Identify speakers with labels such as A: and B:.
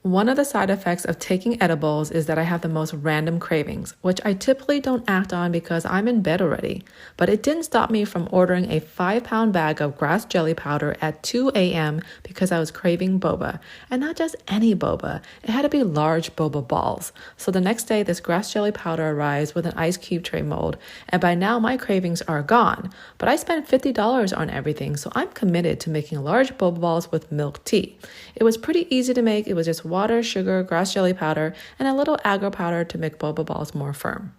A: One of the side effects of taking edibles is that I have the most random cravings, which I typically don't act on because I'm in bed already. But it didn't stop me from ordering a 5-pound bag of grass jelly powder at 2 a.m. because I was craving boba. And not just any boba, it had to be large boba balls. So the next day, this grass jelly powder arrives with an ice cube tray mold, and by now my cravings are gone. But I spent $50 on everything, so I'm committed to making large boba balls with milk tea. It was pretty easy to make. It was just water, sugar, grass jelly powder, and a little agar powder to make boba balls more firm.